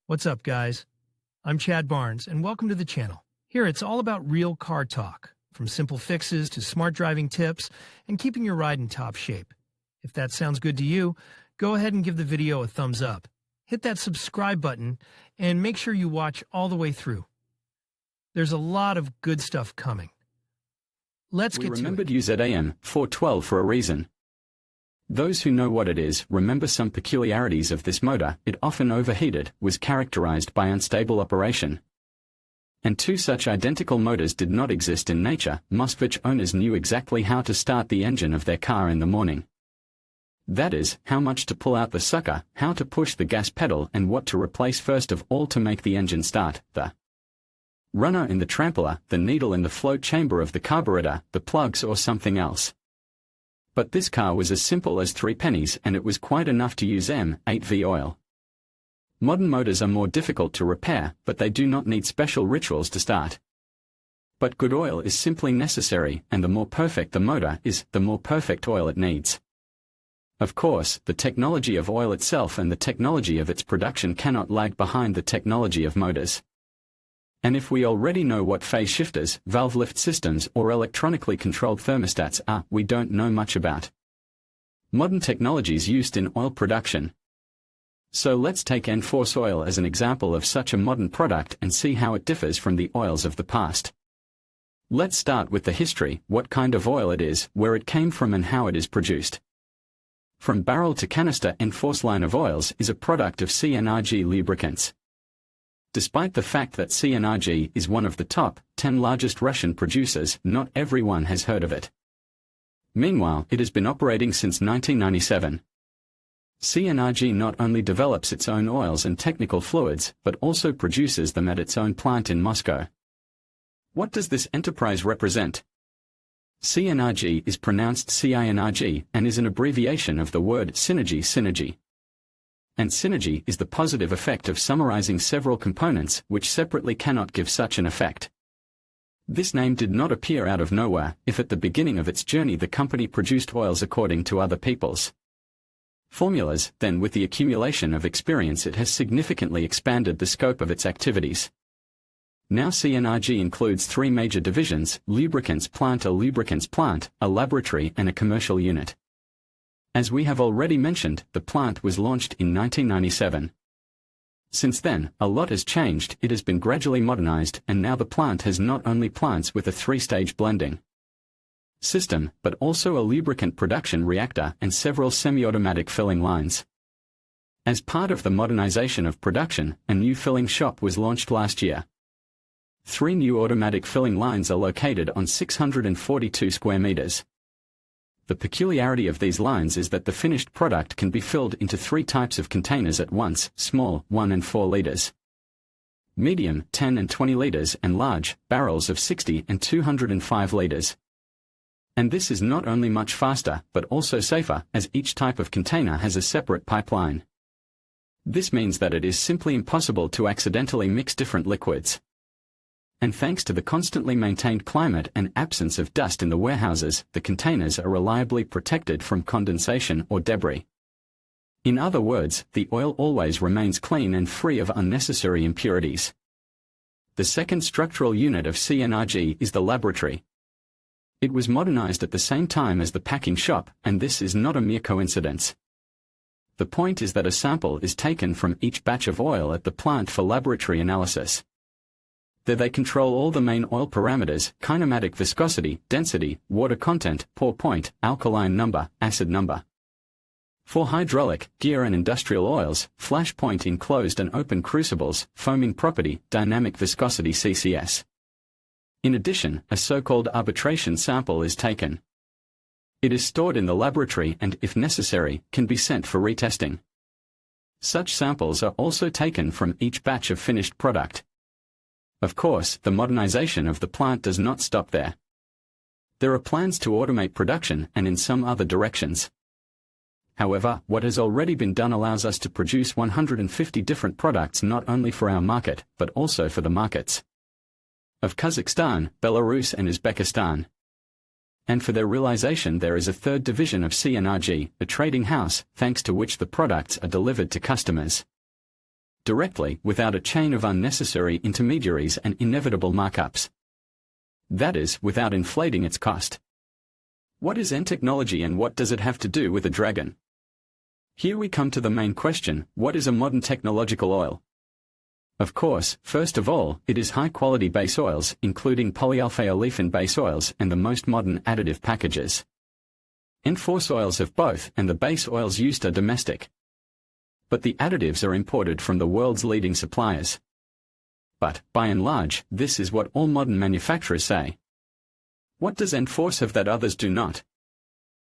What's up, guys? I'm Chad Barnes, and welcome to the channel. Here, it's all about real car talk, from simple fixes to smart driving tips and keeping your ride in top shape. If that sounds good to you, go ahead and give the video a thumbs up. Hit that subscribe button, and make sure you watch all the way through. There's a lot of good stuff coming. Let's get to it. We remembered UZAM 412 for a reason. Those who know what it is remember some peculiarities of this motor. It often overheated, was characterized by unstable operation. And two such identical motors did not exist in nature. Moskvich owners knew exactly how to start the engine of their car in the morning. That is, how much to pull out the sucker, how to push the gas pedal, and what to replace first of all to make the engine start: the runner in the trampeler, the needle in the float chamber of the carburetor, the plugs, or something else. But this car was as simple as 3 pennies, and it was quite enough to use M8V oil. Modern motors are more difficult to repair, but they do not need special rituals to start. But good oil is simply necessary, and the more perfect the motor is, the more perfect oil it needs. Of course, the technology of oil itself and the technology of its production cannot lag behind the technology of motors. And if we already know what phase shifters, valve lift systems, or electronically controlled thermostats are, we don't know much about modern technologies used in oil production. So let's take N-Force oil as an example of such a modern product and see how it differs from the oils of the past. Let's start with the history, what kind of oil it is, where it came from, and how it is produced. From barrel to canister, N-Force line of oils is a product of CNRG lubricants. Despite the fact that CNRG is one of the top 10 largest Russian producers, not everyone has heard of it. Meanwhile, it has been operating since 1997. CNRG not only develops its own oils and technical fluids, but also produces them at its own plant in Moscow. What does this enterprise represent? CNRG is pronounced CINRG and is an abbreviation of the word synergy. And synergy is the positive effect of summarizing several components which separately cannot give such an effect. This name did not appear out of nowhere, if at the beginning of its journey the company produced oils according to other people's formulas, then with the accumulation of experience it has significantly expanded the scope of its activities. Now CNRG includes 3 major divisions: lubricants plant, a lubricants plant, a laboratory, and a commercial unit. As we have already mentioned, the plant was launched in 1997. Since then, a lot has changed. It has been gradually modernized, and now the plant has not only plants with a 3-stage blending system, but also a lubricant production reactor and several semi-automatic filling lines. As part of the modernization of production, a new filling shop was launched last year. 3 new automatic filling lines are located on 642 square meters. The peculiarity of these lines is that the finished product can be filled into 3 types of containers at once: small, 1 and 4 liters, medium, 10 and 20 liters, and large, barrels of 60 and 205 liters. And this is not only much faster, but also safer, as each type of container has a separate pipeline. This means that it is simply impossible to accidentally mix different liquids. And thanks to the constantly maintained climate and absence of dust in the warehouses, the containers are reliably protected from condensation or debris. In other words, the oil always remains clean and free of unnecessary impurities. The second structural unit of CNRG is the laboratory. It was modernized at the same time as the packing shop, and this is not a mere coincidence. The point is that a sample is taken from each batch of oil at the plant for laboratory analysis. There they control all the main oil parameters: kinematic viscosity, density, water content, pour point, alkaline number, acid number. For hydraulic, gear and industrial oils, flash point in closed and open crucibles, foaming property, dynamic viscosity CCS. In addition, a so-called arbitration sample is taken. It is stored in the laboratory and, if necessary, can be sent for retesting. Such samples are also taken from each batch of finished product. Of course, the modernization of the plant does not stop there. There are plans to automate production and in some other directions. However, what has already been done allows us to produce 150 different products not only for our market, but also for the markets of Kazakhstan, Belarus and Uzbekistan. And for their realization there is a 3rd division of CNRG, a trading house, thanks to which the products are delivered to customers. directly without a chain of unnecessary intermediaries and inevitable markups. That is, without inflating its cost. What is N technology and what does it have to do with a dragon? Here we come to the main question: what is a modern technological oil? Of course, first of all, it is high-quality base oils, including polyalpha-olefin base oils and the most modern additive packages. N-force oils have both, and the base oils used are domestic. But the additives are imported from the world's leading suppliers. But, by and large, this is what all modern manufacturers say. What does N-force have that others do not?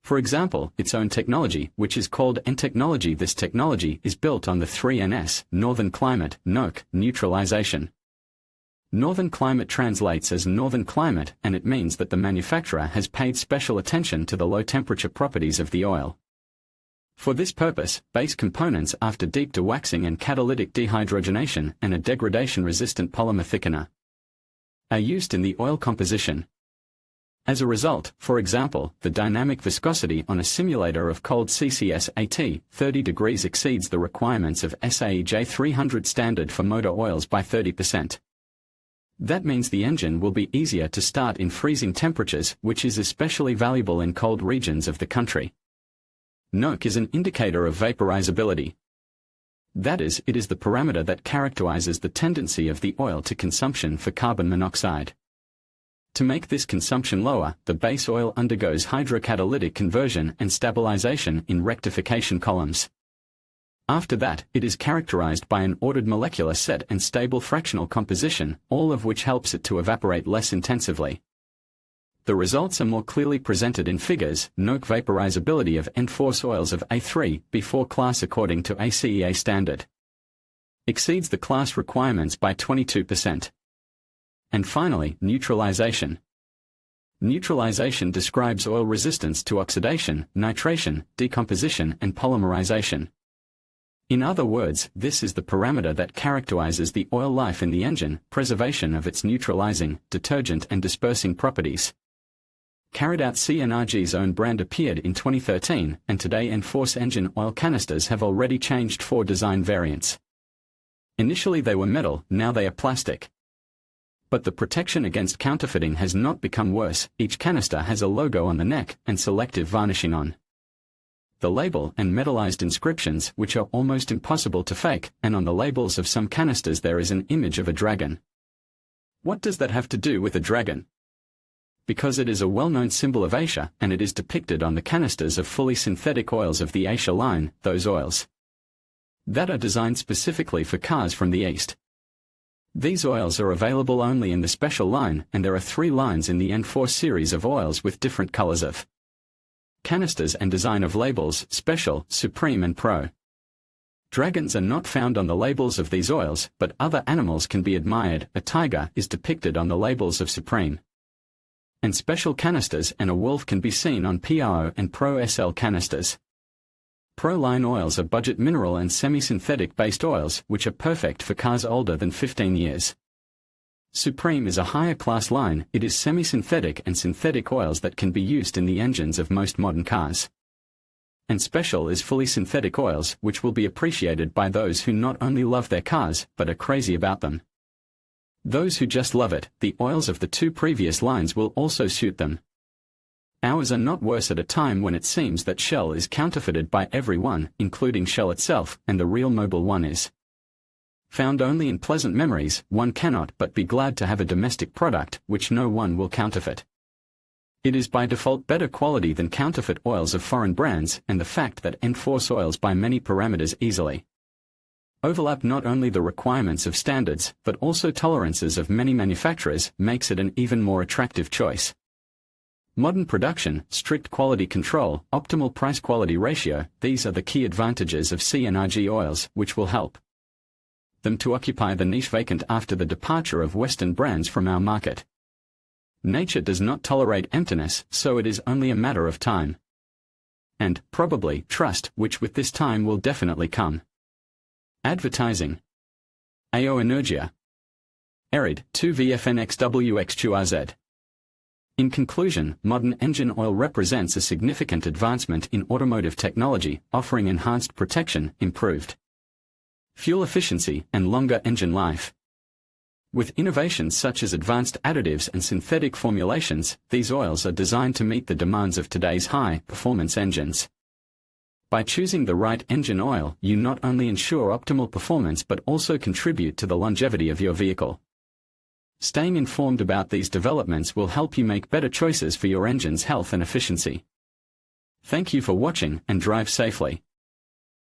For example, its own technology, which is called N-technology. This technology is built on the 3NS, Northern Climate, NOC, neutralization. Northern Climate translates as Northern Climate, and it means that the manufacturer has paid special attention to the low-temperature properties of the oil. For this purpose, base components after deep dewaxing and catalytic dehydrogenation and a degradation-resistant polymer thickener are used in the oil composition. As a result, for example, the dynamic viscosity on a simulator of cold CCS at 30 degrees exceeds the requirements of SAE J300 standard for motor oils by 30%. That means the engine will be easier to start in freezing temperatures, which is especially valuable in cold regions of the country. NOC is an indicator of vaporizability. That is, it is the parameter that characterizes the tendency of the oil to consumption for carbon monoxide. To make this consumption lower, the base oil undergoes hydrocatalytic conversion and stabilization in rectification columns. After that, it is characterized by an ordered molecular set and stable fractional composition, all of which helps it to evaporate less intensively. The results are more clearly presented in figures. NOC vaporizability of N-force oils of A3, B4 class according to ACEA standard, exceeds the class requirements by 22%. And finally, neutralization. Neutralization describes oil resistance to oxidation, nitration, decomposition, and polymerization. In other words, this is the parameter that characterizes the oil life in the engine, preservation of its neutralizing, detergent, and dispersing properties. Carried out CNRG's own brand appeared in 2013, and today N-force engine oil canisters have already changed 4 design variants. Initially they were metal, now they are plastic. But the protection against counterfeiting has not become worse. Each canister has a logo on the neck and selective varnishing on the label and metallized inscriptions which are almost impossible to fake, and on the labels of some canisters there is an image of a dragon. What does that have to do with a dragon? Because it is a well-known symbol of Asia, and it is depicted on the canisters of fully synthetic oils of the Asia line, those oils that are designed specifically for cars from the East. These oils are available only in the special line, and there are 3 lines in the N-force series of oils with different colors of canisters and design of labels: Special, Supreme and Pro. Dragons are not found on the labels of these oils, but other animals can be admired. A tiger is depicted on the labels of Supreme and Special canisters, and a wolf can be seen on PRO and Pro SL canisters. Pro-line oils are budget mineral and semi-synthetic based oils which are perfect for cars older than 15 years. Supreme is a higher class line. It is semi-synthetic and synthetic oils that can be used in the engines of most modern cars. And Special is fully synthetic oils which will be appreciated by those who not only love their cars but are crazy about them. Those who just love it, the oils of the 2 previous lines will also suit them. Ours are not worse at a time when it seems that Shell is counterfeited by everyone, including Shell itself, and the real Mobil one is found only in pleasant memories. One cannot but be glad to have a domestic product which no one will counterfeit. It is by default better quality than counterfeit oils of foreign brands, and the fact that N-force oils by many parameters easily overlap not only the requirements of standards but also tolerances of many manufacturers makes it an even more attractive choice. Modern production, strict quality control, optimal price-quality ratio, these are the key advantages of CNRG oils which will help them to occupy the niche vacant after the departure of Western brands from our market. Nature does not tolerate emptiness, so it is only a matter of time. And, probably, trust, which with this time will definitely come. Advertising. AO Energia. Erid, 2VFNXWX2RZ. In conclusion, modern engine oil represents a significant advancement in automotive technology, offering enhanced protection, improved fuel efficiency, and longer engine life. With innovations such as advanced additives and synthetic formulations, these oils are designed to meet the demands of today's high-performance engines. By choosing the right engine oil, you not only ensure optimal performance but also contribute to the longevity of your vehicle. Staying informed about these developments will help you make better choices for your engine's health and efficiency. Thank you for watching, and drive safely.